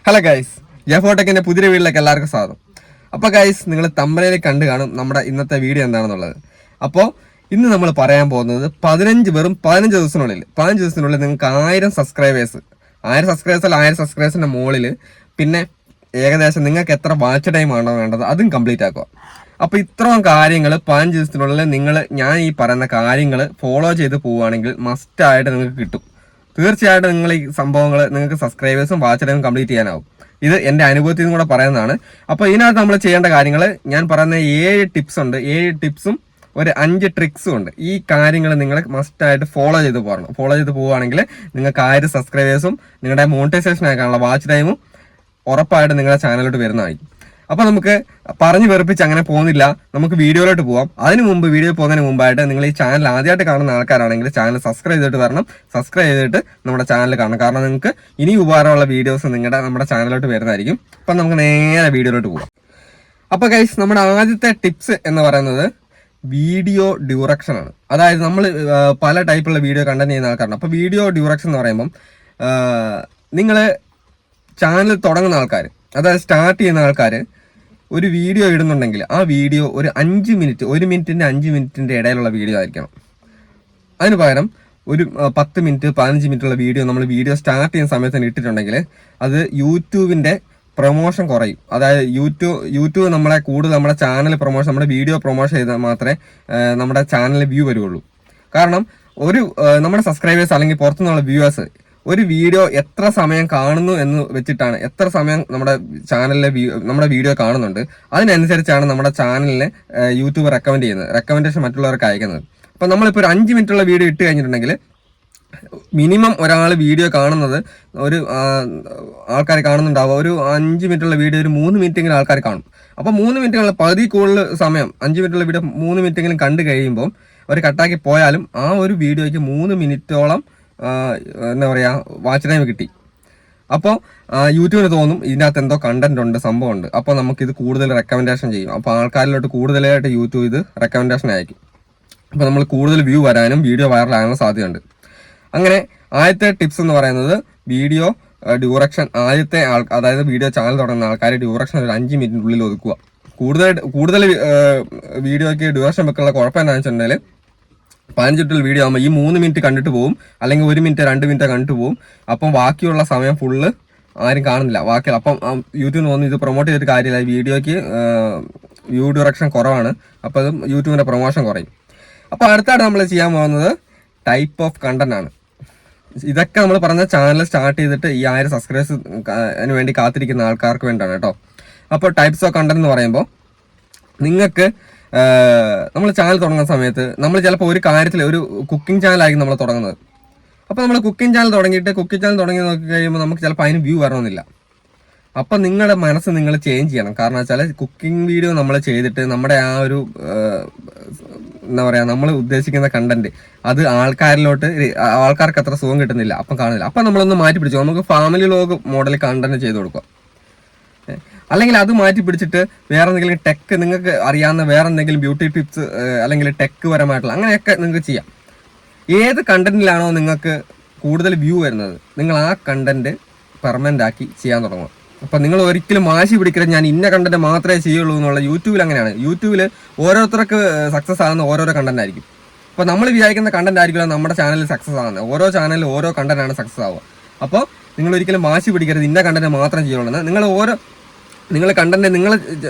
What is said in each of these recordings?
Hello guys, ജെഫോടെക്കിന്റെ പുതിയ വീട്ടിലേക്ക് എല്ലാവർക്കും സ്വാഗതം. അപ്പോൾ ഗൈസ്, നിങ്ങൾ തമ്പനയിൽ കണ്ടു കാണും നമ്മുടെ ഇന്നത്തെ വീഡിയോ എന്താണെന്നുള്ളത്. അപ്പോൾ ഇന്ന് നമ്മൾ പറയാൻ പോകുന്നത് 15 ദിവസത്തിനുള്ളിൽ നിങ്ങൾക്ക് 1000 സബ്സ്ക്രൈബേഴ്സ് അല്ല 1000 സബ്സ്ക്രൈബേഴ്സിന്റെ മുകളിൽ പിന്നെ ഏകദേശം നിങ്ങൾക്ക് എത്ര വാച്ച് ടൈം ആണോ വേണ്ടത് അതും കംപ്ലീറ്റ് ആക്കുക. അപ്പോൾ ഇത്രയും കാര്യങ്ങൾ 15 ദിവസത്തിനുള്ളിൽ ഞാൻ ഈ പറയുന്ന കാര്യങ്ങൾ ഫോളോ ചെയ്ത് പോവുകയാണെങ്കിൽ മസ്റ്റായിട്ട് നിങ്ങൾക്ക് കിട്ടും. തീർച്ചയായിട്ടും നിങ്ങൾ ഈ സംഭവങ്ങൾ നിങ്ങൾക്ക് സബ്സ്ക്രൈബേഴ്സും വാച്ച് ടൈമും കംപ്ലീറ്റ് ചെയ്യാനാവും. ഇത് എൻ്റെ അനുഭവത്തിൽ നിന്നും കൂടെ പറയുന്നതാണ്. അപ്പോൾ ഇതിനകത്ത് നമ്മൾ ചെയ്യേണ്ട കാര്യങ്ങൾ ഞാൻ പറയുന്ന 7 ടിപ്സ് ഉണ്ട്. 7 ടിപ്സും ഒരു 5 ട്രിക്സും ഉണ്ട്. ഈ കാര്യങ്ങൾ നിങ്ങൾ മസ്റ്റായിട്ട് ഫോളോ ചെയ്ത് പോവുകയാണെങ്കിൽ നിങ്ങൾക്ക് 1000 സബ്സ്ക്രൈബേഴ്സും നിങ്ങളുടെ മോണിറ്റൈസേഷൻ ആക്കാനുള്ള വാച്ച് ടൈമും ഉറപ്പായിട്ട് നിങ്ങളുടെ ചാനലിലോട്ട് വരുന്നതായിരിക്കും. അപ്പോൾ നമുക്ക് പറഞ്ഞു വെറുപ്പിച്ച് അങ്ങനെ പോകുന്നില്ല, നമുക്ക് വീഡിയോയിലോട്ട് പോവാം. വീഡിയോ പോകുന്നതിന് മുമ്പായിട്ട് നിങ്ങൾ ഈ ചാനൽ ആദ്യമായിട്ട് കാണുന്ന ആൾക്കാരാണെങ്കിൽ ചാനൽ സബ്സ്ക്രൈബ് ചെയ്തിട്ട് വരണം. സബ്സ്ക്രൈബ് ചെയ്തിട്ട് നമ്മുടെ ചാനൽ കാണണം. കാരണം നിങ്ങൾക്ക് ഇനി ഉപകാരമുള്ള വീഡിയോസ് നമ്മുടെ ചാനലിലോട്ട് വരുന്നതായിരിക്കും. അപ്പം നമുക്ക് നേരെ വീഡിയോയിലോട്ട് പോവാം. അപ്പോൾ ഗൈസ്, നമ്മുടെ ആദ്യത്തെ ടിപ്സ് എന്ന് പറയുന്നത് വീഡിയോ ഡ്യൂറക്ഷൻ ആണ്. അതായത് നമ്മൾ പല ടൈപ്പുള്ള വീഡിയോ കണ്ടന്റ് ചെയ്യുന്ന ആൾക്കാരാണ്. അപ്പോൾ വീഡിയോ ഡ്യൂറക്ഷൻ എന്ന് പറയുമ്പം നിങ്ങൾ ചാനൽ തുടങ്ങുന്ന ആൾക്കാർ, അതായത് സ്റ്റാർട്ട് ചെയ്യുന്ന ആൾക്കാർ ഒരു വീഡിയോ ഇടുന്നുണ്ടെങ്കിൽ ആ വീഡിയോ ഒരു 5 മിനിറ്റ്, 1 മിനിറ്റിൻ്റെ 5 മിനിറ്റിൻ്റെ ഇടയിലുള്ള വീഡിയോ ആയിരിക്കണം. അതിന് പകരം ഒരു 10 മിനിറ്റ് 15 മിനിറ്റുള്ള വീഡിയോ വീഡിയോ സ്റ്റാർട്ട് ചെയ്യുന്ന സമയത്ത് തന്നെ ഇട്ടിട്ടുണ്ടെങ്കിൽ അത് യൂട്യൂബിൻ്റെ പ്രൊമോഷൻ കുറയും. അതായത് യൂട്യൂബ് നമ്മുടെ ചാനൽ പ്രൊമോഷൻ, നമ്മുടെ വീഡിയോ പ്രൊമോഷൻ ചെയ്താൽ മാത്രമേ നമ്മുടെ ചാനലിൽ വ്യൂ വരുള്ളൂ. കാരണം നമ്മുടെ സബ്സ്ക്രൈബേഴ്സ് അല്ലെങ്കിൽ പുറത്തുനിന്നുള്ള വ്യൂവേഴ്സ് ഒരു വീഡിയോ എത്ര സമയം കാണുന്നു എന്ന് വെച്ചിട്ടാണ്, എത്ര സമയം നമ്മുടെ ചാനലിലെ നമ്മുടെ വീഡിയോ കാണുന്നുണ്ട് അതിനനുസരിച്ചാണ് നമ്മുടെ ചാനലിനെ യൂട്യൂബ് റെക്കമെൻഡേഷൻ മറ്റുള്ളവർക്ക് അയക്കുന്നത്. അപ്പം നമ്മളിപ്പോൾ ഒരു 5 മിനിറ്റുള്ള വീഡിയോ ഇട്ട് കഴിഞ്ഞിട്ടുണ്ടെങ്കിൽ മിനിമം ഒരാൾ വീഡിയോ കാണുന്നത് ഒരു ആൾക്കാർ കാണുന്നുണ്ടാവുക. ഒരു 5 മിനിറ്റുള്ള വീഡിയോ ഒരു 3 മിനിറ്റെങ്കിലും ആൾക്കാർ കാണും. അപ്പോൾ 3 മിനിറ്റുള്ള പകുതി കൂടുതൽ സമയം 5 മിനിറ്റുള്ള വീഡിയോ 3 മിനിറ്റെങ്കിലും കണ്ടു കഴിയുമ്പോൾ അവർ കട്ടാക്കി പോയാലും ആ ഒരു വീഡിയോയ്ക്ക് 3 മിനിറ്റോളം എന്താ പറയുക വാച്ച് ടൈം കിട്ടി. അപ്പോൾ യൂട്യൂബിന് തോന്നും ഇതിനകത്ത് എന്തോ കണ്ടന്റ് ഉണ്ട്, സംഭവമുണ്ട്, അപ്പോൾ നമുക്കിത് കൂടുതൽ റെക്കമെൻഡേഷൻ ചെയ്യും. അപ്പോൾ ആൾക്കാരിലോട്ട് കൂടുതലായിട്ട് യൂട്യൂബ് ഇത് റെക്കമെൻഡേഷൻ അയക്കും. അപ്പോൾ നമ്മൾ കൂടുതൽ വ്യൂ വരാനും വീഡിയോ വൈറലാകാനും സാധ്യതയുണ്ട്. അങ്ങനെ ആദ്യത്തെ ടിപ്സ് എന്ന് പറയുന്നത് വീഡിയോ ഡ്യൂറക്ഷൻ. അതായത് വീഡിയോ ചാനൽ തുടങ്ങുന്ന ആൾക്കാർ ഡ്യൂറക്ഷൻ ഒരു 5 മിനിറ്റിനുള്ളിൽ ഒതുക്കുക. കൂടുതൽ വീഡിയോയ്ക്ക് ഡ്യൂറക്ഷൻ വെക്കാനുള്ള കുഴപ്പം എന്താണെന്ന് വെച്ചിട്ടുണ്ടെങ്കിൽ 15 മിനിറ്റുള്ള വീഡിയോ ആകുമ്പോൾ ഈ 3 മിനിറ്റ് കണ്ടിട്ട് പോകും, അല്ലെങ്കിൽ 1 മിനിറ്റ് 2 മിനിറ്റ് കണ്ടിട്ട് പോകും. അപ്പം ബാക്കിയുള്ള സമയം ഫുള്ള് ആരും കാണുന്നില്ല. അപ്പം യൂട്യൂബിന് തോന്നുന്നു ഇത് പ്രൊമോട്ട് ചെയ്തിട്ട് കാര്യമില്ല, വീഡിയോയ്ക്ക് വ്യൂ ഡ്യൂറക്ഷൻ കുറവാണ്, അപ്പോൾ അത് യൂട്യൂബിൻ്റെ പ്രൊമോഷൻ കുറയും. അപ്പോൾ അടുത്തായിട്ട് നമ്മൾ ചെയ്യാൻ പോകുന്നത് ടൈപ്പ് ഓഫ് കണ്ടന്റ് ആണ്. ഇതൊക്കെ നമ്മൾ പറഞ്ഞ ചാനൽ സ്റ്റാർട്ട് ചെയ്തിട്ട് ഈ 1000 സബ്സ്ക്രൈബേഴ്സിന് വേണ്ടി കാത്തിരിക്കുന്ന ആൾക്കാർക്ക് വേണ്ടിയാണ് കേട്ടോ. അപ്പോൾ ടൈപ്സ് ഓഫ് കണ്ടന്റ് എന്ന് പറയുമ്പോൾ നിങ്ങൾക്ക് നമ്മൾ ചാനൽ തുടങ്ങുന്ന സമയത്ത് നമ്മൾ ചിലപ്പോൾ ഒരു കാര്യത്തിൽ ഒരു കുക്കിംഗ് ചാനലായിരിക്കും നമ്മൾ തുടങ്ങുന്നത്. അപ്പോൾ നമ്മൾ കുക്കിംഗ് ചാനൽ തുടങ്ങി നോക്കി കഴിയുമ്പോൾ നമുക്ക് ചിലപ്പോൾ അതിന് വ്യൂ വരണമെന്നില്ല. അപ്പം നിങ്ങളുടെ മനസ്സ് നിങ്ങൾ ചേഞ്ച് ചെയ്യണം. കാരണം വെച്ചാൽ കുക്കിംഗ് വീഡിയോ നമ്മൾ ചെയ്തിട്ട് നമ്മുടെ ആ ഒരു എന്താ പറയുക, നമ്മൾ ഉദ്ദേശിക്കുന്ന കണ്ടന്റ് അത് ആൾക്കാർക്ക് അത്ര സുഖം കിട്ടുന്നില്ല, അപ്പം കാണുന്നില്ല. അപ്പം നമ്മളൊന്ന് മാറ്റി പിടിച്ചു നമുക്ക് ഫാമിലി വ്ലോഗ് മോഡൽ കണ്ടന്റ് ചെയ്ത് കൊടുക്കുക. അല്ലെങ്കിൽ അത് മാറ്റി പിടിച്ചിട്ട് വേറെ എന്തെങ്കിലും ടെക്ക്, നിങ്ങൾക്ക് അറിയാവുന്ന വേറെ എന്തെങ്കിലും ബ്യൂട്ടി ടിപ്സ് അല്ലെങ്കിൽ ടെക്ക് പരമായിട്ടുള്ള അങ്ങനെയൊക്കെ നിങ്ങൾക്ക് ചെയ്യാം. ഏത് കണ്ടന്റിലാണോ നിങ്ങൾക്ക് കൂടുതൽ വ്യൂ വരുന്നത് നിങ്ങൾ ആ കണ്ടന്റ് പെർമനന്റ് ആക്കി ചെയ്യാൻ തുടങ്ങുക. അപ്പം നിങ്ങൾ ഒരിക്കലും വാശി പിടിക്കരുത് ഞാൻ ഇന്ന കണ്ടന്റ് മാത്രമേ ചെയ്യുള്ളൂ എന്നുള്ള. യൂട്യൂബിൽ അങ്ങനെയാണ്. യൂട്യൂബിൽ ഓരോരുത്തർക്ക് സക്സസ് ആകുന്ന ഓരോരോ കണ്ടന്റ് ആയിരിക്കും. അപ്പോൾ നമ്മൾ വിചാരിക്കുന്ന കണ്ടന്റ് ആയിരിക്കില്ല നമ്മുടെ ചാനലിൽ സക്സസ് ആകുന്നത്. ഓരോ ചാനലിൽ ഓരോ കണ്ടന്റാണ് സക്സസ് ആവുക. അപ്പോൾ നിങ്ങൾ ഒരിക്കലും വാശി പിടിക്കരുത് ഇന്ന കണ്ടന്റ് മാത്രം ചെയ്യുള്ളൂ. നിങ്ങൾ കണ്ടന്റ് നിങ്ങൾ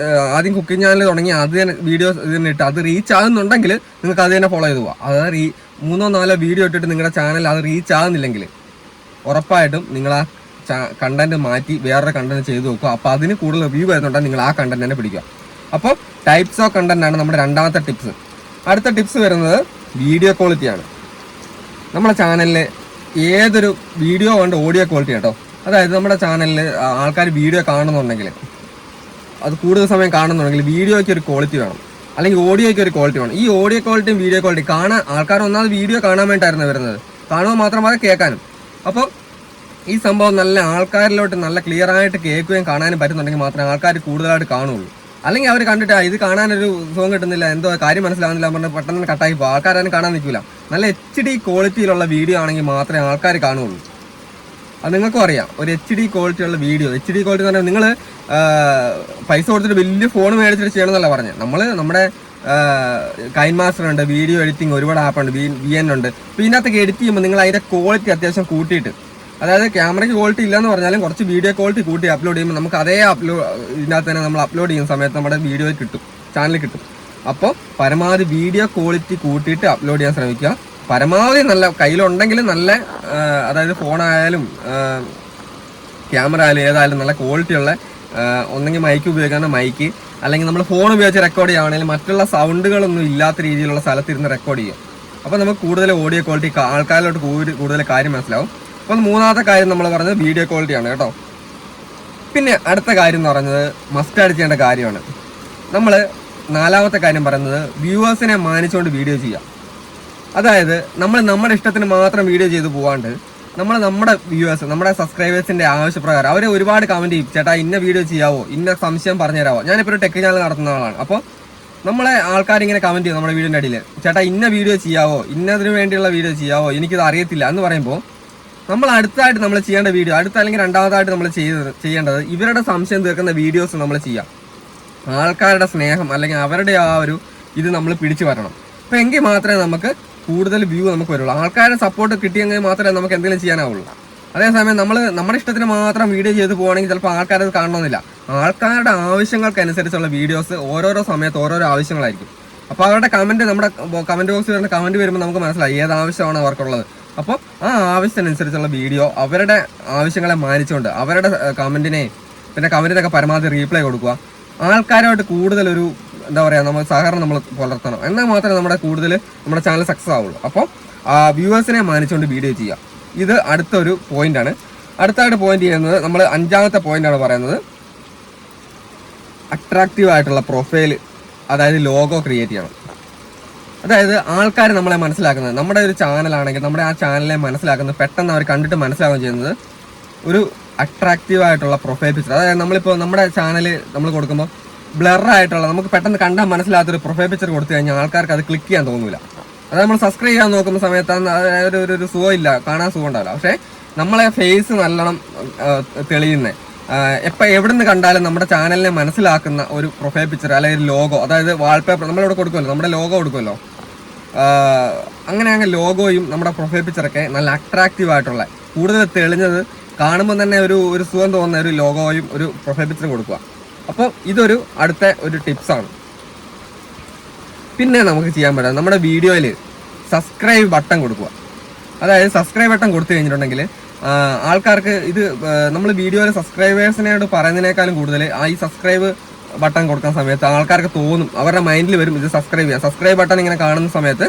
ആദ്യം കുക്കിംഗ് ചാനൽ തുടങ്ങി അത് തന്നെ വീഡിയോസ് ഇതിന് ഇട്ട് അത് റീച്ച് ആകുന്നുണ്ടെങ്കിൽ നിങ്ങൾക്ക് അത് തന്നെ ഫോളോ ചെയ്ത് പോവാം. അതായത് 3-4 വീഡിയോ ഇട്ടിട്ട് നിങ്ങളുടെ ചാനൽ അത് റീച്ച് ആകുന്നില്ലെങ്കിൽ ഉറപ്പായിട്ടും നിങ്ങൾ ആ കണ്ടന്റ് മാറ്റി വേറൊരു കണ്ടന്റ് ചെയ്ത് നോക്കുക. അപ്പോൾ അതിന് കൂടുതൽ വ്യൂ വരുന്നുണ്ടെങ്കിൽ നിങ്ങൾ ആ കണ്ടന്റ് തന്നെ പിടിക്കുക. അപ്പോൾ ടൈപ്സ് ഓഫ് കണ്ടന്റ് ആണ് നമ്മുടെ രണ്ടാമത്തെ ടിപ്സ്. അടുത്ത ടിപ്സ് വരുന്നത് വീഡിയോ ക്വാളിറ്റിയാണ്. നമ്മുടെ ചാനലിൽ ഏതൊരു വീഡിയോ കൊണ്ട് ഓഡിയോ ക്വാളിറ്റി കേട്ടോ. അതായത് നമ്മുടെ ചാനലിൽ ആൾക്കാർ വീഡിയോ കാണുന്നുണ്ടെങ്കിൽ, അത് കൂടുതൽ സമയം കാണുന്നുണ്ടെങ്കിൽ വീഡിയോയ്ക്ക് ഒരു ക്വാളിറ്റി വേണം, അല്ലെങ്കിൽ ഓഡിയോയ്ക്ക് ഒരു ക്വാളിറ്റി വേണം. ഈ ഓഡിയോ ക്വാളിറ്റിയും വീഡിയോ ക്വാളിറ്റി ആൾക്കാർ ഒന്നാമത് വീഡിയോ കാണാൻ വേണ്ടിയിട്ടായിരുന്നു വരുന്നത്, കാണുമ്പോൾ മാത്രമല്ല കേൾക്കാനും. അപ്പോൾ ഈ സംഭവം നല്ല ആൾക്കാരിലോട്ട് നല്ല ക്ലിയർ ആയിട്ട് കേൾക്കുകയും കാണാനും പറ്റുന്നുണ്ടെങ്കിൽ മാത്രമേ ആൾക്കാർ കൂടുതലായിട്ട് കാണുള്ളൂ. അല്ലെങ്കിൽ അവർ കണ്ടിട്ട് ഇത് കാണാനൊരു സുഖം കിട്ടുന്നില്ല, എന്തോ കാര്യം മനസ്സിലാകുന്നില്ല പറഞ്ഞ് പെട്ടെന്ന് കട്ടായി പോകും. ആൾക്കാരും കാണാൻ നിൽക്കില്ല. നല്ല HD ക്വാളിറ്റിയിലുള്ള വീഡിയോ ആണെങ്കിൽ മാത്രമേ ആൾക്കാർ കാണുകയുള്ളൂ. അത് നിങ്ങൾക്കും അറിയാം. ഒരു HD ക്വാളിറ്റി ഉള്ള വീഡിയോ, HD ക്വാളിറ്റി എന്ന് പറഞ്ഞാൽ നിങ്ങൾ പൈസ കൊടുത്തിട്ട് വലിയ ഫോൺ മേടിച്ചിട്ട് ചെയ്യണമെന്നല്ല പറഞ്ഞത്. നമ്മൾ നമ്മുടെ കൈൻ മാസ്റ്റർ ഉണ്ട്, വീഡിയോ എഡിറ്റിംഗ് ഒരുപാട് ആപ്പുണ്ട്, VN ഉണ്ട്. അപ്പോൾ ഇതിനകത്തൊക്കെ എഡിറ്റ് ചെയ്യുമ്പോൾ നിങ്ങൾ അതിൻ്റെ ക്വാളിറ്റി അത്യാവശ്യം കൂട്ടിയിട്ട്, അതായത് ക്യാമറയ്ക്ക് ക്വാളിറ്റി ഇല്ലെന്ന് പറഞ്ഞാലും കുറച്ച് വീഡിയോ ക്വാളിറ്റി കൂട്ടി അപ്ലോഡ് ചെയ്യുമ്പോൾ നമുക്ക് അതേ ഇതിനകത്ത് തന്നെ നമ്മൾ അപ്ലോഡ് ചെയ്യുന്ന സമയത്ത് നമ്മുടെ വീഡിയോ കിട്ടും, ചാനൽ കിട്ടും. അപ്പോൾ പരമാവധി വീഡിയോ ക്വാളിറ്റി കൂട്ടിയിട്ട് അപ്ലോഡ് ചെയ്യാൻ ശ്രമിക്കുക. പരമാവധി നല്ല കയ്യിലുണ്ടെങ്കിൽ നല്ല, അതായത് ഫോണായാലും ക്യാമറ ആയാലും ഏതായാലും നല്ല ക്വാളിറ്റിയുള്ള, ഒന്നെങ്കിൽ മൈക്ക് ഉപയോഗിക്കുന്ന മൈക്ക്, അല്ലെങ്കിൽ നമ്മൾ ഫോൺ ഉപയോഗിച്ച് റെക്കോർഡ് ചെയ്യുകയാണെങ്കിൽ മറ്റുള്ള സൗണ്ടുകളൊന്നും ഇല്ലാത്ത രീതിയിലുള്ള സ്ഥലത്തിരുന്ന് റെക്കോർഡ് ചെയ്യും. അപ്പോൾ നമുക്ക് കൂടുതൽ ഓഡിയോ ക്വാളിറ്റി ആൾക്കാരിലോട്ട് കൂടുതൽ കാര്യം മനസ്സിലാവും. അപ്പോൾ മൂന്നാമത്തെ കാര്യം നമ്മൾ പറഞ്ഞത് വീഡിയോ ക്വാളിറ്റിയാണ് കേട്ടോ. പിന്നെ അടുത്ത കാര്യം എന്ന് പറയുന്നത് മസ്റ്റ് ചെയ്യേണ്ട കാര്യമാണ്. നമ്മൾ നാലാമത്തെ കാര്യം പറയുന്നത് വ്യൂവേഴ്സിനെ മാനിച്ചുകൊണ്ട് വീഡിയോ ചെയ്യാം. അതായത് നമ്മൾ നമ്മുടെ ഇഷ്ടത്തിന് മാത്രം വീഡിയോ ചെയ്ത് പോകാണ്ട് നമ്മുടെ വ്യൂവേഴ്സ്, നമ്മുടെ സബ്സ്ക്രൈബേഴ്സിന്റെ ആവശ്യപ്രകാരം അവരെ ഒരുപാട് കമന്റ് ചെയ്യും, ചേട്ടാ ഇന്ന വീഡിയോ ചെയ്യാവോ, ഇന്ന സംശയം പറഞ്ഞുതരാവോ. ഞാനിപ്പോൾ ഒരു ടെക് ചാനൽ നടത്തുന്ന ആളാണ്. അപ്പോൾ നമ്മളെ ആൾക്കാരിങ്ങനെ കമന്റ് ചെയ്യും നമ്മുടെ വീഡിയോൻ്റെ അടിയിൽ, ചേട്ടാ ഇന്ന വീഡിയോ ചെയ്യാവോ, ഇന്നതിന് വേണ്ടിയുള്ള വീഡിയോ ചെയ്യാവോ, എനിക്കിത് അറിയത്തില്ല എന്ന് പറയുമ്പോൾ നമ്മൾ അടുത്തായിട്ട് നമ്മൾ ചെയ്യേണ്ട വീഡിയോ, അല്ലെങ്കിൽ രണ്ടാമതായിട്ട് നമ്മൾ ചെയ്യേണ്ടത് ഇവരുടെ സംശയം തീർക്കുന്ന വീഡിയോസ് നമ്മൾ ചെയ്യാം. ആൾക്കാരുടെ സ്നേഹം അല്ലെങ്കിൽ അവരുടെ ആ ഒരു ഇത് നമ്മൾ പിടിച്ചു വരണം. അപ്പോൾ എങ്കിൽ മാത്രമേ നമുക്ക് കൂടുതൽ വ്യൂ നമുക്ക് വരുള്ളൂ. ആൾക്കാരുടെ സപ്പോർട്ട് കിട്ടിയെങ്കിൽ മാത്രമേ നമുക്ക് എന്തെങ്കിലും ചെയ്യാനാവുള്ളൂ. അതേസമയം നമ്മൾ നമ്മുടെ ഇഷ്ടത്തിന് മാത്രം വീഡിയോ ചെയ്ത് പോവുകയാണെങ്കിൽ ചിലപ്പോൾ ആൾക്കാരത് കാണണമെന്നില്ല. ആൾക്കാരുടെ ആവശ്യങ്ങൾക്കനുസരിച്ചുള്ള വീഡിയോസ് ഓരോരോ സമയത്ത് ഓരോരോ ആവശ്യങ്ങളായിരിക്കും. അപ്പോൾ അവരുടെ കമൻറ്റ്, നമ്മുടെ കമൻറ്റ് ബോക്സിൽ വരുന്ന കമൻറ്റ് വരുമ്പോൾ നമുക്ക് മനസ്സിലായി ഏത് ആവശ്യമാണ് അവർക്കുള്ളത്. അപ്പോൾ ആ ആവശ്യത്തിനനുസരിച്ചുള്ള വീഡിയോ അവരുടെ ആവശ്യങ്ങളെ മാനിച്ചുകൊണ്ട് അവരുടെ കമൻറ്റിനെയും പിന്നെ കമൻറ്റിനൊക്കെ പരമാവധി റീപ്ലൈ കൊടുക്കുക. ആൾക്കാരുമായിട്ട് കൂടുതലൊരു എന്താ പറയുക, നമ്മൾ സഹകരണം നമ്മൾ പുലർത്തണം. എന്നാൽ മാത്രമേ നമ്മുടെ ചാനൽ സക്സസ് ആവുള്ളൂ. അപ്പോൾ വ്യൂവേഴ്സിനെ മാനിച്ചുകൊണ്ട് വീഡിയോ ചെയ്യുക. ഇത് അടുത്തൊരു പോയിന്റാണ്. അടുത്തായിട്ട് പോയിന്റ് ചെയ്യുന്നത് നമ്മൾ 5ാമത്തെ പോയിന്റാണ് പറയുന്നത്, അട്രാക്റ്റീവ് ആയിട്ടുള്ള പ്രൊഫൈൽ, അതായത് ലോഗോ ക്രിയേറ്റ് ചെയ്യണം. അതായത് ആൾക്കാർ നമ്മളെ മനസ്സിലാക്കുന്നത്, നമ്മുടെ ഒരു ചാനലാണെങ്കിൽ നമ്മുടെ ആ ചാനലിനെ മനസ്സിലാക്കുന്നത്, പെട്ടെന്ന് അവർ കണ്ടിട്ട് മനസ്സിലാക്കുകയും ചെയ്യുന്നത് ഒരു അട്രാക്റ്റീവ് ആയിട്ടുള്ള പ്രൊഫൈൽ പിക്ചർ. അതായത് നമ്മളിപ്പോൾ നമ്മുടെ ചാനൽ നമ്മൾ കൊടുക്കുമ്പോൾ ബ്ലറായിട്ടുള്ള, നമുക്ക് പെട്ടെന്ന് കണ്ടാൽ മനസ്സിലാത്തൊരു പ്രൊഫൈൽ പിക്ചർ കൊടുത്തു കഴിഞ്ഞാൽ ആൾക്കാർക്ക് അത് ക്ലിക്ക് ചെയ്യാൻ തോന്നില്ല. അതായത് നമ്മൾ സബ്സ്ക്രൈബ് ചെയ്യാൻ നോക്കുന്ന സമയത്ത് ഒരു സുഖം ഇല്ല, കാണാൻ സുഖം ഉണ്ടാവില്ല. പക്ഷേ നമ്മളെ ഫേസ് നല്ലോണം തെളിയുന്നത്, എവിടെ നിന്ന് കണ്ടാലും നമ്മുടെ ചാനലിനെ മനസ്സിലാക്കുന്ന ഒരു പ്രൊഫൈൽ പിക്ചർ അല്ലെങ്കിൽ ലോഗോ, അതായത് വാൾപേപ്പർ നമ്മളിവിടെ കൊടുക്കുമല്ലോ, നമ്മുടെ ലോഗോ കൊടുക്കുമല്ലോ, അങ്ങനെ ലോഗോയും നമ്മുടെ പ്രൊഫൈൽ പിക്ചറൊക്കെ നല്ല അട്രാക്റ്റീവ് ആയിട്ടുള്ള, കൂടുതൽ തെളിഞ്ഞത്, കാണുമ്പോൾ തന്നെ ഒരു സുഖം തോന്നുന്ന ഒരു ലോഗോയും ഒരു പ്രൊഫൈൽ പിക്ചറും കൊടുക്കുക. അപ്പോൾ ഇതൊരു അടുത്ത ഒരു ടിപ്സാണ്. പിന്നെ നമുക്ക് ചെയ്യാൻ പറ്റുക, നമ്മുടെ വീഡിയോയിൽ സബ്സ്ക്രൈബ് ബട്ടൺ കൊടുക്കുക. അതായത് സബ്സ്ക്രൈബ് ബട്ടൺ കൊടുത്തു കഴിഞ്ഞിട്ടുണ്ടെങ്കിൽ ആൾക്കാർക്ക് ഇത് നമ്മൾ വീഡിയോയിൽ സബ്സ്ക്രൈബേഴ്സിനോട് പറയുന്നതിനേക്കാളും കൂടുതൽ ഈ സബ്സ്ക്രൈബ് ബട്ടൺ കൊടുക്കുന്ന സമയത്ത് ആൾക്കാർക്ക് തോന്നും, അവരുടെ മൈൻഡിൽ വരും ഇത് സബ്സ്ക്രൈബ് ചെയ്യാം. സബ്സ്ക്രൈബ് ബട്ടൺ ഇങ്ങനെ കാണുന്ന സമയത്ത്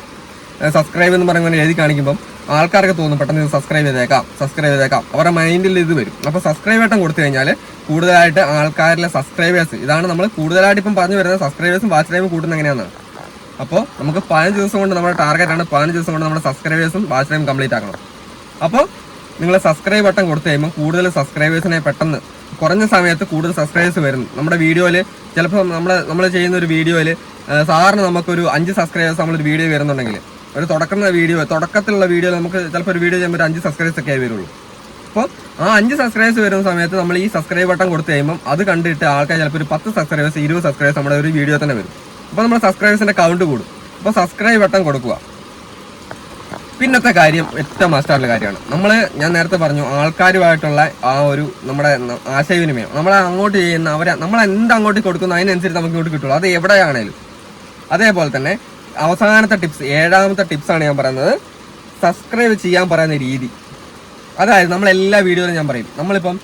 സബ്സ്ക്രൈബ് എന്ന് പറയുമ്പോൾ എഴുതി കാണിക്കുമ്പോൾ ആൾക്കാർക്ക് തോന്നും പെട്ടെന്ന് ഇത് സബ്സ്ക്രൈബ് ചെയ്തേക്കാം, അവരുടെ മൈൻഡിൽ ഇത് വരും. അപ്പോൾ സബ്സ്ക്രൈബ് ബട്ടൺ കൊടുത്തു കഴിഞ്ഞാൽ കൂടുതലായിട്ട് ആൾക്കാരിലെ സബ്സ്ക്രൈബേഴ്സ്, ഇതാണ് നമ്മൾ കൂടുതലായിട്ട് ഇപ്പം പറഞ്ഞു വരുന്നത്, സബ്സ്ക്രൈബേഴ്സും വാച്ച് ടൈമും കൂട്ടുന്നത് എങ്ങനെയാണെന്നാണ്. അപ്പോൾ നമുക്ക് 15 ദിവസം കൊണ്ട് നമ്മുടെ ടാർഗറ്റാണ് 15 ദിവസം കൊണ്ട് നമ്മുടെ സബ്സ്ക്രൈബേഴ്സും വാച്ച് ടൈം കംപ്ലീറ്റ് ആക്കണം. അപ്പോൾ നിങ്ങൾ സബ്സ്ക്രൈബ് ബട്ടൺ കൊടുത്തു കഴിയുമ്പോൾ കൂടുതൽ സബ്സ്ക്രൈബേഴ്സിനെ പെട്ടെന്ന് കുറഞ്ഞ സമയത്ത് കൂടുതൽ സബ്സ്ക്രൈബേഴ്സ് വരുന്നു. നമ്മുടെ വീഡിയോയിൽ ചിലപ്പോൾ നമ്മൾ ചെയ്യുന്ന ഒരു വീഡിയോയിൽ സാധാരണ നമുക്കൊരു 5 സബ്സ്ക്രൈബേഴ്സ് നമ്മളൊരു വീഡിയോ വരുന്നുണ്ടെങ്കിൽ, ഒരു തുടക്കത്തിലുള്ള വീഡിയോയിൽ നമുക്ക് ചിലപ്പോൾ ഒരു വീഡിയോ ചെയ്യുമ്പോൾ ഒരു 5 സബ്സ്ക്രൈബേഴ്സ് ഒക്കെ ആയി വരുള്ളൂ. അപ്പോൾ ആ 5 സബ്സ്ക്രൈബേഴ്സ് വരുന്ന സമയത്ത് നമ്മൾ ഈ സബ്സ്ക്രൈബ് ബട്ടൺ കൊടുത്തു കഴിയുമ്പോൾ അത് കണ്ടിട്ട് ആൾക്കാർ ചിലപ്പോൾ ഒരു 10 സബ്സ്ക്രൈബേഴ്സ് 20 സബ്സ്ക്രൈബേഴ്സ് നമ്മുടെ ഒരു വീഡിയോ തന്നെ വരും. അപ്പോൾ നമ്മുടെ സബ്സ്ക്രൈബേഴ്സിൻ്റെ കൗണ്ട് കൂടും. അപ്പോൾ സബ്സ്ക്രൈബ് ബട്ടൺ കൊടുക്കുക. പിന്നത്തെ കാര്യം ഏറ്റവും മസ്റ്റായിട്ടുള്ള കാര്യമാണ്, ഞാൻ നേരത്തെ പറഞ്ഞു ആൾക്കാരുമായിട്ടുള്ള ആ ഒരു നമ്മുടെ ആശയവിനിമയം, നമ്മളെ അങ്ങോട്ട് ചെയ്യുന്ന നമ്മൾ അങ്ങോട്ട് കൊടുക്കുന്നു അതിനനുസരിച്ച് നമുക്ക് ഇങ്ങോട്ട് കിട്ടുള്ളൂ, അത് എവിടെയാണേലും. അതേപോലെ തന്നെ അവസാനത്തെ ടിപ്സ്, 7ാമത്തെ ടിപ്സാണ് ഞാൻ പറയുന്നത്, സബ്സ്ക്രൈബ് ചെയ്യാൻ പറയുന്ന രീതി. അതായത് നമ്മളെല്ലാ വീഡിയോയിലും ഞാൻ പറയും, നമ്മളിപ്പം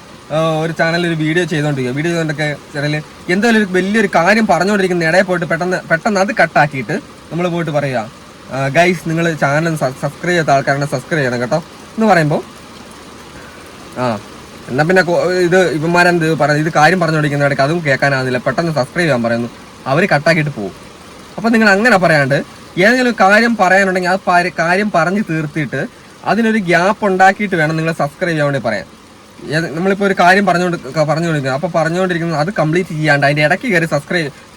ഒരു ചാനലിൽ ഒരു വീഡിയോ ചെയ്തുകൊണ്ടൊക്കെ ചിലർ എന്തെങ്കിലും ഒരു വലിയൊരു കാര്യം പറഞ്ഞുകൊണ്ടിരിക്കുന്ന ഇടയിൽ പോയിട്ട് പെട്ടെന്ന് അത് കട്ടാക്കിയിട്ട് നമ്മൾ പോയിട്ട് പറയുക, ഗൈസ് നിങ്ങൾ ചാനൽ സബ്സ്ക്രൈബ് ചെയ്യാത്ത ആൾക്കാരാണ് സബ്സ്ക്രൈബ് ചെയ്യണം കേട്ടോ എന്ന് പറയുമ്പോൾ, എന്നാൽ പിന്നെ ഇവന്മാരെന്ത് പറയുന്നത്, ഇത് കാര്യം പറഞ്ഞുകൊണ്ടിരിക്കുന്ന ഇടയ്ക്ക് അതും കേൾക്കാനാകുന്നില്ല, പെട്ടെന്ന് സബ്സ്ക്രൈബ് ചെയ്യാൻ പറയുന്നു, അവർ കട്ടാക്കിയിട്ട് പോകും. അപ്പോൾ നിങ്ങൾ അങ്ങനെ പറയാണ്ട് ഏതെങ്കിലും കാര്യം പറയാനുണ്ടെങ്കിൽ ആ കാര്യം പറഞ്ഞ് തീർത്തിട്ട് അതിനൊരു ഗ്യാപ്പ് ഉണ്ടാക്കിയിട്ട് വേണം നിങ്ങൾ സബ്സ്ക്രൈബ് ചെയ്യാൻ വേണ്ടി പറയാൻ. നമ്മളിപ്പോൾ ഒരു കാര്യം പറഞ്ഞുകൊണ്ടിരിക്കുന്നത്, അപ്പോൾ പറഞ്ഞുകൊണ്ടിരിക്കുന്നത് അത് കംപ്ലീറ്റ് ചെയ്യാണ്ട് അതിൻ്റെ ഇടയ്ക്ക് കയറി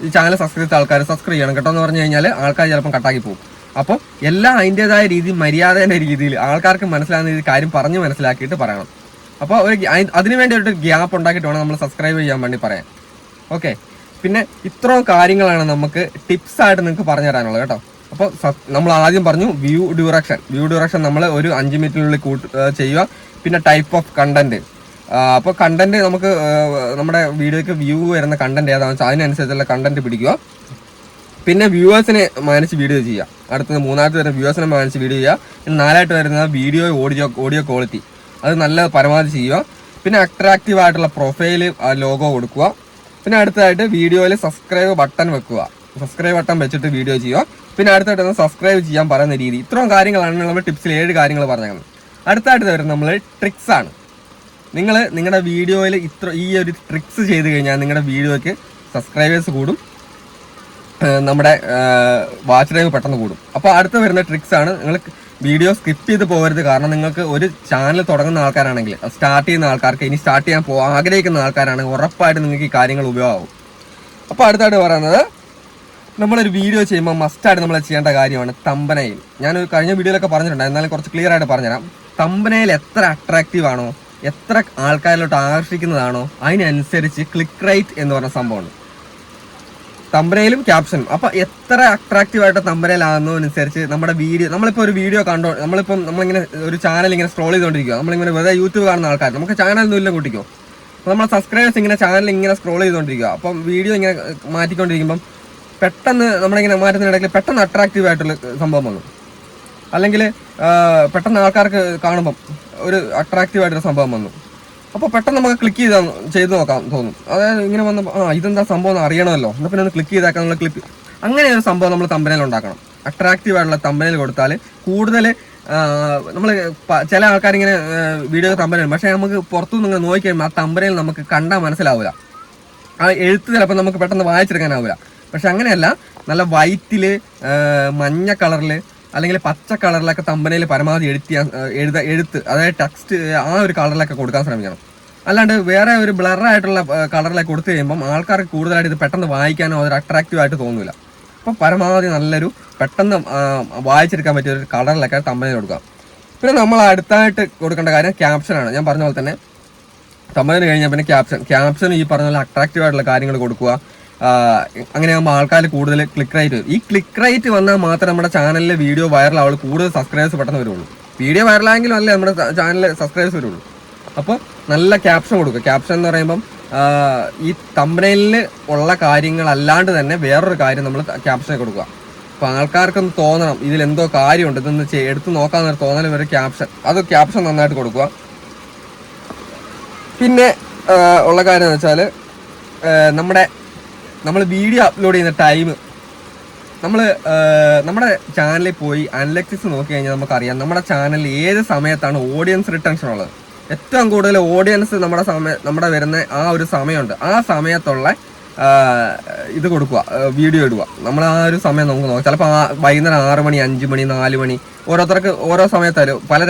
ഈ ചാനൽ സബ്സ്ക്രൈബ് ചെയ്ത ആൾക്കാർ സബ്സ്ക്രൈബ് ചെയ്യണം കേട്ടോ എന്ന് പറഞ്ഞു കഴിഞ്ഞാൽ ആൾക്കാർ ചിലപ്പം കട്ടാക്കി പോകും. അപ്പോൾ എല്ലാം അതിൻ്റെതായ രീതി, മര്യാദയുടെ രീതിയിൽ ആൾക്കാർക്ക് മനസ്സിലാകുന്ന രീതി കാര്യം പറഞ്ഞ് മനസ്സിലാക്കിയിട്ട് പറയണം. അപ്പോൾ അതിന് വേണ്ടി ഒരു ഗ്യാപ്പ് ഉണ്ടാക്കിയിട്ട് വേണം നമ്മൾ സബ്സ്ക്രൈബ് ചെയ്യാൻ വേണ്ടി പറയാൻ. ഓക്കെ, പിന്നെ ഇത്രയും കാര്യങ്ങളാണ് നമുക്ക് ടിപ്സ് ആയിട്ട് നിങ്ങൾക്ക് പറഞ്ഞു തരാനുള്ളത് കേട്ടോ. അപ്പോൾ നമ്മൾ ആദ്യം പറഞ്ഞു വ്യൂ ഡ്യൂറക്ഷൻ നമ്മൾ ഒരു 5 മിനിറ്റിനുള്ളിൽ ചെയ്യുക. പിന്നെ ടൈപ്പ് ഓഫ് കണ്ടന്റ്. അപ്പോൾ കണ്ടന്റ് നമുക്ക് നമ്മുടെ വീഡിയോയ്ക്ക് വ്യൂ വരുന്ന കണ്ടന്റ് ഏതാണെന്ന് വെച്ചാൽ അതിനനുസരിച്ചുള്ള കണ്ടന്റ് പിടിക്കുക. പിന്നെ വ്യൂവേഴ്സിനെ മാനിച്ച് വീഡിയോ ചെയ്യുക. അടുത്തത് മൂന്നാമത്തെ വരുന്ന വ്യൂവേഴ്സിനെ മാനിച്ച് വീഡിയോ ചെയ്യുക. പിന്നെ നാലായിട്ട് വരുന്നത് വീഡിയോ ഓഡിയോ ക്വാളിറ്റി അത് നല്ല പരമാവധി ചെയ്യുക. പിന്നെ അട്രാക്റ്റീവ് ആയിട്ടുള്ള പ്രൊഫൈല് ലോഗോ കൊടുക്കുക. പിന്നെ അടുത്തതായിട്ട് വീഡിയോയിൽ സബ്സ്ക്രൈബ് ബട്ടൺ വെക്കുക. സബ്സ്ക്രൈബ് ബട്ടൺ വെച്ചിട്ട് വീഡിയോ ചെയ്യുക. പിന്നെ അടുത്തായിട്ട് സബ്സ്ക്രൈബ് ചെയ്യാൻ പറയുന്ന രീതി. ഇത്രയും കാര്യങ്ങളാണ് നമ്മൾ ടിപ്സിൽ 7 കാര്യങ്ങൾ പറഞ്ഞത്. അടുത്തായിട്ട് വരുന്നത് നമ്മൾ ട്രിക്സ് ആണ്. നിങ്ങൾ നിങ്ങളുടെ വീഡിയോയിൽ ഈ ഒരു ട്രിക്സ് ചെയ്ത് കഴിഞ്ഞാൽ നിങ്ങളുടെ വീഡിയോയ്ക്ക് സബ്സ്ക്രൈബേഴ്സ് കൂടും, നമ്മുടെ വാച്ച് ടൈം പെട്ടെന്ന് കൂടും. അപ്പോൾ അടുത്ത വരുന്ന ട്രിക്സ് ആണ്. നിങ്ങൾ വീഡിയോ സ്കിപ്പ് ചെയ്ത് പോകരുത്. കാരണം നിങ്ങൾക്ക് ഒരു ചാനൽ തുടങ്ങുന്ന ആൾക്കാരാണെങ്കിൽ, സ്റ്റാർട്ട് ചെയ്യുന്ന ആൾക്കാർക്ക്, ഇനി സ്റ്റാർട്ട് ചെയ്യാൻ ആഗ്രഹിക്കുന്ന ആൾക്കാരാണെങ്കിൽ ഉറപ്പായിട്ട് നിങ്ങൾക്ക് ഈ കാര്യങ്ങൾ ഉപയോഗമാകും. അപ്പോൾ അടുത്തായിട്ട് പറയുന്നത് നമ്മളൊരു വീഡിയോ ചെയ്യുമ്പോൾ മസ്റ്റായിട്ട് നമ്മൾ ചെയ്യേണ്ട കാര്യമാണ് തമ്പനയിൽ. ഞാൻ കഴിഞ്ഞ വീഡിയോയിലൊക്കെ പറഞ്ഞിട്ടുണ്ട്, എന്നാലും കുറച്ച് ക്ലിയർ ആയിട്ട് പറഞ്ഞുതരാം. തമ്പനയിൽ എത്ര അട്രാക്റ്റീവ് ആണോ, എത്ര ആൾക്കാരിലോട്ട് ആകർഷിക്കുന്നതാണോ അതിനനുസരിച്ച് ക്ലിക്ക് റേറ്റ് എന്ന് പറഞ്ഞ സംഭവമാണ് തമ്പനയിലും ക്യാപ്ഷനും. അപ്പോൾ എത്ര അട്രാക്റ്റീവായിട്ട് തമ്പനയിലാകുന്നതനുസരിച്ച് നമ്മുടെ വീഡിയോ, നമ്മളിപ്പോൾ ഒരു വീഡിയോ നമ്മളിങ്ങനെ ഒരു ചാനൽ ഇങ്ങനെ സ്ക്രോൾ ചെയ്തുകൊണ്ടിരിക്കുക, നമ്മളിങ്ങനെ വെറുതെ യൂട്യൂബ് കാണുന്ന ആൾക്കാർ, നമുക്ക് ചാനലൊന്നും ഇല്ല കൂട്ടിക്കോ. അപ്പോൾ നമ്മളെ സബ്സ്ക്രൈബേഴ്സ് ഇങ്ങനെ ചാനൽ ഇങ്ങനെ സ്ക്രോൾ ചെയ്തുകൊണ്ടിരിക്കുക. അപ്പം വീഡിയോ ഇങ്ങനെ മാറ്റിക്കൊണ്ടിരിക്കുമ്പം പെട്ടെന്ന് നമ്മളിങ്ങനെ മാറ്റുന്നതിനിടയ്ക്ക് പെട്ടെന്ന് അട്രാക്റ്റീവ് ആയിട്ടുള്ള സംഭവം വന്നു, അല്ലെങ്കിൽ പെട്ടെന്ന് ആൾക്കാർക്ക് കാണുമ്പം ഒരു അട്രാക്റ്റീവ് ആയിട്ടൊരു സംഭവം വന്നു. അപ്പോൾ പെട്ടെന്ന് നമുക്ക് ക്ലിക്ക് ചെയ്ത് നോക്കാൻ തോന്നും. അതായത് ഇങ്ങനെ വന്ന് ഇതെന്താ സംഭവം എന്ന് അറിയണമല്ലോ, എന്നാൽ പിന്നെ ഒന്ന് ക്ലിക്ക് ചെയ്തേക്കാം. നമ്മൾ അങ്ങനെ ഒരു സംഭവം നമ്മൾ തമ്പനയിൽ ഉണ്ടാക്കണം. അട്രാക്റ്റീവ് ആയിട്ടുള്ള തമ്പനയിൽ കൊടുത്താൽ കൂടുതൽ നമ്മൾ ചില ആൾക്കാരിങ്ങനെ വീഡിയോ തമ്പനയിൽ, പക്ഷേ നമുക്ക് പുറത്തുനിന്ന് നിങ്ങൾ നോക്കിക്കഴിയുമ്പോൾ ആ തമ്പനയിൽ നമുക്ക് കണ്ടാൽ മനസ്സിലാവില്ല. ആ എഴുത്ത് ചിലപ്പോൾ നമുക്ക് പെട്ടെന്ന് വായിച്ചെടുക്കാനാവില്ല. പക്ഷെ അങ്ങനെയല്ല, നല്ല വൈറ്റിൽ, മഞ്ഞ കളറിൽ അല്ലെങ്കിൽ പച്ച കളറിലൊക്കെ തമ്പനയിൽ പരമാവധി എഴുത്ത് അതായത് ടെക്സ്റ്റ് ആ ഒരു കളറിലൊക്കെ കൊടുക്കാൻ ശ്രമിക്കണം. അല്ലാണ്ട് വേറെ ഒരു ബ്ലറായിട്ടുള്ള കളറിലൊക്കെ കൊടുത്തു കഴിയുമ്പം ആൾക്കാർക്ക് കൂടുതലായിട്ട് ഇത് പെട്ടെന്ന് വായിക്കാനോ അതൊരു അട്രാക്റ്റീവ് ആയിട്ട് തോന്നില്ല. അപ്പോൾ പരമാവധി നല്ലൊരു പെട്ടെന്ന് വായിച്ചെടുക്കാൻ പറ്റിയ ഒരു കളറിലൊക്കെ തമ്പനയിൽ കൊടുക്കുക. പിന്നെ നമ്മൾ അടുത്തായിട്ട് കൊടുക്കേണ്ട കാര്യം ക്യാപ്ഷനാണ്. ഞാൻ പറഞ്ഞ പോലെ തന്നെ തമ്പനയിൽ കഴിഞ്ഞാൽ പിന്നെ ക്യാപ്ഷൻ ഈ പറഞ്ഞ പോലെ അട്രാക്റ്റീവ് ആയിട്ടുള്ള കാര്യങ്ങൾ കൊടുക്കുക. അങ്ങനെയാകുമ്പോൾ ആൾക്കാർ കൂടുതൽ ക്ലിക്ക് റേറ്റ് വരും. ഈ ക്ലിക്ക് റേറ്റ് വന്നാൽ മാത്രമേ നമ്മുടെ ചാനലിലെ വീഡിയോ വൈറലാവുള്ളൂ, കൂടുതൽ സബ്സ്ക്രൈബേഴ്സ് പെട്ടെന്ന് വരുള്ളൂ. വീഡിയോ വൈറലായെങ്കിലും അല്ലേ നമ്മുടെ ചാനലിൽ സബ്സ്ക്രൈബേഴ്സ് വരുള്ളൂ. അപ്പോൾ നല്ല ക്യാപ്ഷൻ കൊടുക്കുക. ക്യാപ്ഷൻ എന്ന് പറയുമ്പം ഈ തമ്പനയിലിൽ ഉള്ള കാര്യങ്ങളല്ലാണ്ട് തന്നെ വേറൊരു കാര്യം നമ്മൾ ക്യാപ്ഷനെ കൊടുക്കുക. അപ്പോൾ ആൾക്കാർക്കൊന്ന് തോന്നണം ഇതിലെന്തോ കാര്യമുണ്ട്, ഇതൊന്ന് എടുത്ത് നോക്കാമെന്നൊരു തോന്നൽ വരെ ക്യാപ്ഷൻ നന്നായിട്ട് കൊടുക്കുക. പിന്നെ ഉള്ള കാര്യം എന്ന് വെച്ചാൽ നമ്മൾ വീഡിയോ അപ്ലോഡ് ചെയ്യുന്ന ടൈം, നമ്മുടെ ചാനലിൽ പോയി അനലറ്റിക്സ് നോക്കി കഴിഞ്ഞാൽ നമുക്കറിയാം നമ്മുടെ ചാനലിൽ ഏത് സമയത്താണ് ഓഡിയൻസ് റിട്ടൻഷൻ ഉള്ളത്. ഏറ്റവും കൂടുതൽ ഓഡിയൻസ് നമ്മുടെ വരുന്ന ആ ഒരു സമയമുണ്ട്. ആ സമയത്തുള്ള ഇത് കൊടുക്കുക, വീഡിയോ ഇടുക. നമ്മൾ ആ ഒരു സമയം നമുക്ക് നോക്കാം. ചിലപ്പോൾ വൈകുന്നേരം 6 മണി, 5 മണി, 4 മണി, ഓരോരുത്തർക്ക് ഓരോ സമയത്തായാലും.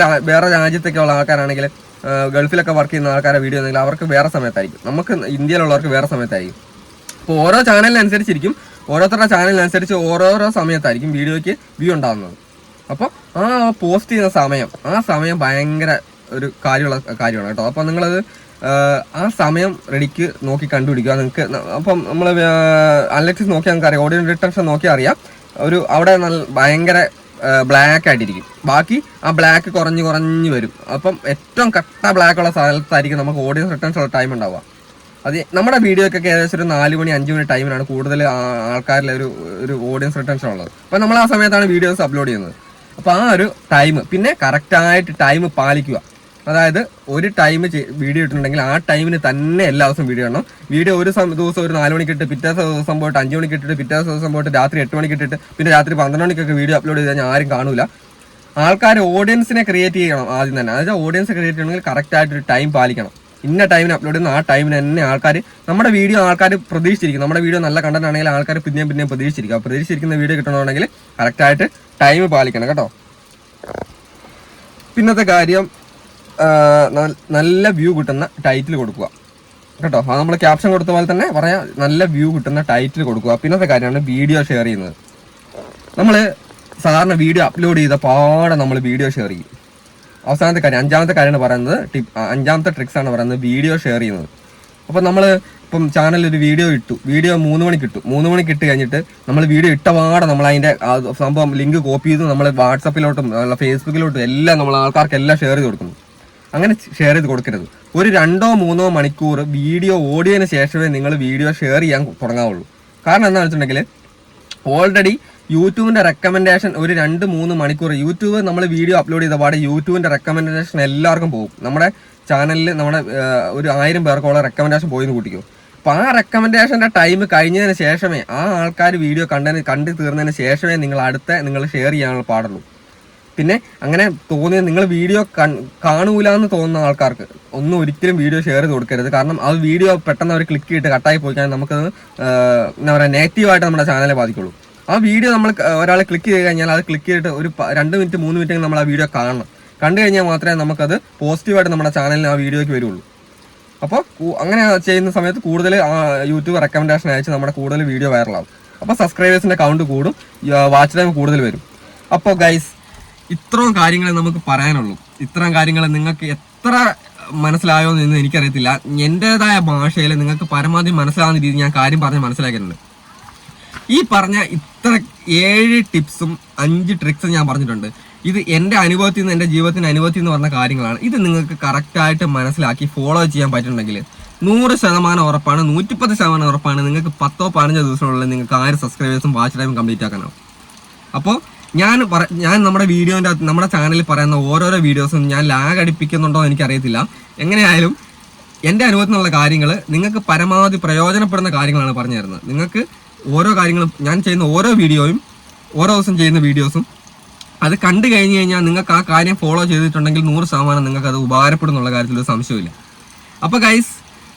വേറെ രാജ്യത്തൊക്കെ ഉള്ള ആൾക്കാരാണെങ്കിൽ, ഗൾഫിലൊക്കെ വർക്ക് ചെയ്യുന്ന ആൾക്കാരെ വീഡിയോ ആണെങ്കിൽ അവർക്ക് വേറെ സമയത്തായിരിക്കും, നമുക്ക് ഇന്ത്യയിലുള്ളവർക്ക് വേറെ സമയത്തായിരിക്കും. അപ്പോൾ ഓരോ ചാനലിനനുസരിച്ചിരിക്കും, ഓരോരുത്തരുടെ ചാനലിനനുസരിച്ച് ഓരോരോ സമയത്തായിരിക്കും വീഡിയോയ്ക്ക് വ്യൂ ഉണ്ടാകുന്നത്. അപ്പോൾ ആ പോസ്റ്റ് ചെയ്യുന്ന ആ സമയം ഭയങ്കര ഒരു കാര്യമാണ് കേട്ടോ. അപ്പോൾ നിങ്ങളത് ആ സമയം റെഡിക്ക് നോക്കി കണ്ടുപിടിക്കുക നിങ്ങൾക്ക്. അപ്പം നമ്മൾ അനലറ്റിക്സ് നോക്കിയാൽ നമുക്ക് അറിയാം, ഓഡിയൻസ് റിട്ടൻഷൻ നോക്കിയാൽ അറിയാം, അവിടെ ഭയങ്കര ബ്ലാക്ക് ആയിട്ടിരിക്കും. ബാക്കി ആ ബ്ലാക്ക് കുറഞ്ഞ് വരും. അപ്പം ഏറ്റവും കട്ട ബ്ലാക്ക് ഉള്ള സ്ഥലത്തായിരിക്കും നമുക്ക് ഓഡിയൻസ് റിട്ടൻഷൻ ഉള്ള ടൈം ഉണ്ടാവുക. അത് നമ്മുടെ വീഡിയോക്കൊക്കെ ഏകദേശം ഒരു 4 മണി 5 മണി ടൈമിലാണ് കൂടുതൽ ആൾക്കാരിൽ ഒരു ഓഡിയൻസ് റിട്ടൻഷൻ ഉള്ളത്. അപ്പോൾ നമ്മൾ ആ സമയത്താണ് വീഡിയോസ് അപ്ലോഡ് ചെയ്യുന്നത്. അപ്പോൾ ആ ഒരു ടൈം, പിന്നെ കറക്റ്റായിട്ട് ടൈം പാലിക്കുക. അതായത് ഒരു ടൈം വീഡിയോ ഇട്ടിട്ടുണ്ടെങ്കിൽ ആ ടൈമിന് തന്നെ എല്ലാ ദിവസവും വീഡിയോ ഇടണം. വീഡിയോ ഒരു ദിവസം ഒരു 4 മണിക്ക് ഇട്ട്, പിറ്റേ ദിവസം പോയിട്ട് 5 മണിക്ക് ഇട്ടിട്ട്, പിറ്റേ ദിവസം പോയിട്ട് രാത്രി 8 മണിക്ക് ഇട്ടിട്ട്, പിന്നെ രാത്രി 12 മണിക്കൊക്കെ വീഡിയോ അപ്ലോഡ് ചെയ്ത് കഴിഞ്ഞാൽ ആരും കാണൂല. ആൾക്കാർ ഓഡിയൻസിനെ ക്രിയേറ്റ് ചെയ്യണം ആദ്യം തന്നെ. അതായത് ഓഡിയൻസ് ക്രിയേറ്റ് ചെയ്യണമെങ്കിൽ കറക്റ്റായിട്ടൊരു ടൈം പാലിക്കണം. ഇന്ന ടൈമിന് അപ്ലോഡ് ചെയ്യുന്ന ആ ടൈമിന് തന്നെ നമ്മുടെ വീഡിയോ ആൾക്കാർ പ്രതീക്ഷിച്ചിരിക്കും. നമ്മുടെ വീഡിയോ നല്ല കണ്ടന്റ് ആണെങ്കിൽ ആൾക്കാർ പിന്നെയും പ്രതീക്ഷിച്ചിരിക്കും. ആ പ്രതീക്ഷിച്ചിരിക്കുന്ന വീഡിയോ കിട്ടണമെന്നുണ്ടെങ്കിൽ കറക്റ്റായിട്ട് ടൈം പാലിക്കണം കേട്ടോ. പിന്നത്തെ കാര്യം, നല്ല വ്യൂ കിട്ടുന്ന ടൈറ്റിൽ കൊടുക്കുക കേട്ടോ. അത് നമ്മൾ ക്യാപ്ഷൻ കൊടുത്ത പോലെ തന്നെ പറയാം, നല്ല വ്യൂ കിട്ടുന്ന ടൈറ്റിൽ കൊടുക്കുക. പിന്നത്തെ കാര്യമാണ് വീഡിയോ ഷെയർ ചെയ്യുന്നത്. നമ്മൾ സാധാരണ വീഡിയോ അപ്ലോഡ് ചെയ്ത പാടെ നമ്മൾ വീഡിയോ ഷെയർ ചെയ്യും. അവസാനത്തെ കാര്യം, അഞ്ചാമത്തെ കാര്യമാണ് പറയുന്നത്, അഞ്ചാമത്തെ ട്രിക്സ് ആണ് പറയുന്നത് വീഡിയോ ഷെയർ ചെയ്യുന്നത്. അപ്പോൾ നമ്മൾ ഇപ്പം ചാനലിൽ ഒരു വീഡിയോ ഇട്ടു, വീഡിയോ 3 മണിക്ക് ഇട്ടു, 3 മണിക്ക് ഇട്ട് കഴിഞ്ഞിട്ട് നമ്മൾ വീഡിയോ ഇട്ടപാടെ നമ്മൾ അതിൻ്റെ സംഭവം ലിങ്ക് കോപ്പി ചെയ്ത് നമ്മൾ വാട്സപ്പിലോട്ടും ഫേസ്ബുക്കിലോട്ടും എല്ലാം നമ്മൾ ആൾക്കാർക്കെല്ലാം ഷെയർ ചെയ്ത് കൊടുക്കുന്നു. അങ്ങനെ ഷെയർ ചെയ്ത് കൊടുക്കരുത്. ഒരു 2-3 മണിക്കൂർ വീഡിയോ ഓടിയതിന് ശേഷമേ നിങ്ങൾ വീഡിയോ ഷെയർ ചെയ്യാൻ തുടങ്ങാവുള്ളൂ. കാരണം എന്താണെന്ന് വെച്ചിട്ടുണ്ടെങ്കിൽ ഓൾറെഡി യൂട്യൂബിൻ്റെ റെക്കമെൻഡേഷൻ ഒരു 2-3 മണിക്കൂർ യൂട്യൂബ് നമ്മൾ വീഡിയോ അപ്ലോഡ് ചെയ്ത പാടെ യൂട്യൂബിൻ്റെ റെക്കമെൻഡേഷൻ എല്ലാവർക്കും പോകും. നമ്മുടെ ചാനലിൽ നമ്മുടെ ഒരു 1000 പേർക്കോളം റെക്കമെൻഡേഷൻ പോയിന്ന് കൂട്ടിക്കോ. അപ്പോൾ ആ റെക്കമെൻഡേഷൻ്റെ ടൈം കഴിഞ്ഞതിന് ശേഷമേ ആ ആൾക്കാർ വീഡിയോ കണ്ടു തീർന്നതിന് ശേഷമേ നിങ്ങൾ ഷെയർ ചെയ്യാനുള്ള പാടുള്ളൂ. പിന്നെ അങ്ങനെ തോന്നിയ നിങ്ങൾ വീഡിയോ കാണൂല എന്ന് തോന്നുന്ന ആൾക്കാർക്ക് ഒന്നും ഒരിക്കലും വീഡിയോ ഷെയർ ചെയ്ത് കൊടുക്കരുത്. കാരണം അത് വീഡിയോ പെട്ടെന്ന് അവർ ക്ലിക്ക് ചെയ്തിട്ട് കട്ടായി പോയി കഴിഞ്ഞാൽ നമുക്കത് എന്താ പറയുക നെഗറ്റീവായിട്ട് നമ്മുടെ ചാനലിനെ ബാധിക്കുള്ളൂ. ആ വീഡിയോ നമ്മൾ ഒരാൾ ക്ലിക്ക് ചെയ്ത് കഴിഞ്ഞാൽ അത് ക്ലിക്ക് ചെയ്തിട്ട് ഒരു 2 മിനിറ്റ് 3 മിനിറ്റ് നമ്മൾ ആ വീഡിയോ കാണണം. കണ്ടു കഴിഞ്ഞാൽ മാത്രമേ നമുക്കത് പോസിറ്റീവായിട്ട് നമ്മുടെ ചാനലിന് ആ വീഡിയോയ്ക്ക് വരുള്ളൂ. അപ്പോൾ അങ്ങനെ ചെയ്യുന്ന സമയത്ത് കൂടുതൽ യൂട്യൂബ് റെക്കമെൻഡേഷൻ അയച്ച് നമ്മുടെ കൂടുതൽ വീഡിയോ വൈറലാവും. അപ്പോൾ സബ്സ്ക്രൈബേഴ്സിൻ്റെ കൗണ്ട് കൂടും, വാച്ച് ടൈം കൂടുതൽ വരും. അപ്പോൾ ഗൈസ്, ഇത്രയും കാര്യങ്ങളെ നമുക്ക് പറയാനുള്ളൂ. ഇത്രയും കാര്യങ്ങൾ നിങ്ങൾക്ക് എത്ര മനസ്സിലായോ എന്ന് എനിക്കറിയത്തില്ല. എൻ്റെതായ ഭാഷയിൽ നിങ്ങൾക്ക് പരമാവധി മനസ്സിലാവുന്ന രീതി ഞാൻ കാര്യം പറഞ്ഞ് മനസ്സിലാക്കിയിട്ടുണ്ട്. ഈ പറഞ്ഞ 7 ടിപ്സും 5 ട്രിക്സും ഞാൻ പറഞ്ഞിട്ടുണ്ട്. ഇത് എൻ്റെ അനുഭവത്തിൽ നിന്ന്, എൻ്റെ ജീവിതത്തിൻ്റെ അനുഭവത്തിൽ നിന്ന് പറഞ്ഞ കാര്യങ്ങളാണ്. ഇത് നിങ്ങൾക്ക് കറക്റ്റായിട്ട് മനസ്സിലാക്കി ഫോളോ ചെയ്യാൻ പറ്റുന്നുണ്ടെങ്കിൽ 100% ഉറപ്പാണ്, 110% ഉറപ്പാണ് നിങ്ങൾക്ക് 10-15 ദിവസത്തിനുള്ളിൽ നിങ്ങൾക്ക് 1000 സബ്സ്ക്രൈബേഴ്സും വാച്ച് ടൈമും കംപ്ലീറ്റ് ആക്കാനാവും. അപ്പോൾ ഞാൻ നമ്മുടെ വീഡിയോൻ്റെ അകത്ത് നമ്മുടെ ചാനലിൽ പറയുന്ന ഓരോരോ വീഡിയോസും ഞാൻ ലാഗ് അടിപ്പിക്കുന്നുണ്ടോ എന്ന് എനിക്കറിയത്തില്ല. എങ്ങനെയായാലും എൻ്റെ അനുഭവത്തിൽ നിന്നുള്ള കാര്യങ്ങൾ നിങ്ങൾക്ക് പരമാവധി പ്രയോജനപ്പെടുന്ന കാര്യങ്ങളാണ് പറഞ്ഞു തരുന്നത്. നിങ്ങൾക്ക് ഓരോ കാര്യങ്ങളും ഞാൻ ചെയ്യുന്ന ഓരോ വീഡിയോയും ഓരോ ദിവസം ചെയ്യുന്ന വീഡിയോസും അത് കണ്ടു കഴിഞ്ഞ് കഴിഞ്ഞാൽ നിങ്ങൾക്ക് ആ കാര്യം ഫോളോ ചെയ്തിട്ടുണ്ടെങ്കിൽ 100% നിങ്ങൾക്ക് അത് ഉപകാരപ്പെടുന്നുള്ള കാര്യത്തിൽ ഒരു സംശയമില്ല. അപ്പോൾ ഗൈസ്,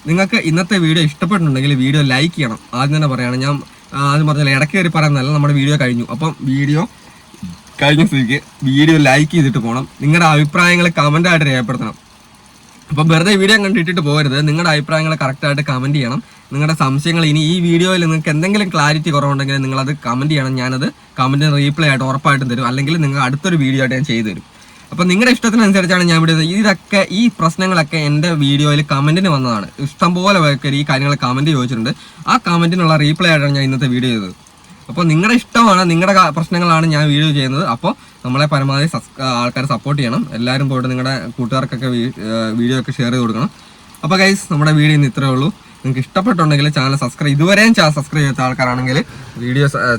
നിങ്ങൾക്ക് ഇന്നത്തെ വീഡിയോ ഇഷ്ടപ്പെട്ടിട്ടുണ്ടെങ്കിൽ വീഡിയോ ലൈക്ക് ചെയ്യണം. ആദ്യം തന്നെ പറയുകയാണ്, ഞാൻ ആദ്യം പറഞ്ഞാൽ ഇടയ്ക്ക് കയറി പറയുന്നതല്ല, നമ്മുടെ വീഡിയോ കഴിഞ്ഞു. അപ്പം വീഡിയോ കഴിഞ്ഞ സ്ഥിതിക്ക് വീഡിയോ ലൈക്ക് ചെയ്തിട്ട് പോകണം. നിങ്ങളുടെ അഭിപ്രായങ്ങൾ കമൻ്റായിട്ട് രേഖപ്പെടുത്തണം. അപ്പം വെറുതെ വീഡിയോ കണ്ടിട്ടിട്ട് പോകരുത്. നിങ്ങളുടെ അഭിപ്രായങ്ങൾ കറക്റ്റായിട്ട് കമൻറ്റ് ചെയ്യണം. നിങ്ങളുടെ സംശയങ്ങൾ ഇനി ഈ വീഡിയോയിൽ നിങ്ങൾക്ക് എന്തെങ്കിലും ക്ലാരിറ്റി കുറവുണ്ടെങ്കിൽ നിങ്ങളത് കമൻറ്റ് ചെയ്യണം. ഞാനത് കമൻറ്റിന് റീപ്ലൈ ആയിട്ട് ഉറപ്പായിട്ടും തരും. അല്ലെങ്കിൽ നിങ്ങൾ അടുത്തൊരു വീഡിയോ ആയിട്ട് ഞാൻ ചെയ്തു തരും. അപ്പം നിങ്ങളുടെ ഇഷ്ടത്തിനനുസരിച്ചാണ് ഞാൻ വീഡിയോ ഈ പ്രശ്നങ്ങളൊക്കെ എൻ്റെ വീഡിയോയിൽ കമൻറ്റിന് വന്നതാണ്. ഇഷ്ടംപോലെ പേര് ഈ കാര്യങ്ങൾ കമൻറ്റ് ചോദിച്ചിട്ടുണ്ട്. ആ കമൻറ്റിനുള്ള റീപ്ലൈ ആയിട്ടാണ് ഞാൻ ഇന്നത്തെ വീഡിയോ ചെയ്തത്. അപ്പോൾ നിങ്ങളുടെ ഇഷ്ടമാണ്, നിങ്ങളുടെ പ്രശ്നങ്ങളാണ് ഞാൻ വീഡിയോ ചെയ്യുന്നത്. അപ്പോൾ നമ്മളെ പരമാവധി ആൾക്കാർ സപ്പോർട്ട് ചെയ്യണം. എല്ലാവരും പോയിട്ട് നിങ്ങളുടെ കൂട്ടുകാർക്കൊക്കെ വീഡിയോ ഒക്കെ ഷെയർ ചെയ്ത് കൊടുക്കണം. അപ്പോൾ ഗൈസ്, നമ്മുടെ വീഡിയോ ഇന്ന് ഇത്രയേ ഉള്ളൂ. നിങ്ങൾക്ക് ഇഷ്ടപ്പെട്ടുണ്ടെങ്കിൽ ചാനൽ ഇതുവരെയും സബ്സ്ക്രൈബ് ചെയ്ത ആൾക്കാരാണെങ്കിൽ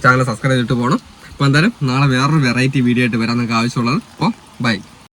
ചാനൽ സബ്സ്ക്രൈബ് ചെയ്തിട്ട് പോകണം. അപ്പോൾ എന്തായാലും നാളെ വേറൊരു വെറൈറ്റി വീഡിയോ ആയിട്ട് വരാൻ നിങ്ങൾക്ക് ആവശ്യമുള്ളത്. അപ്പോൾ ബൈ.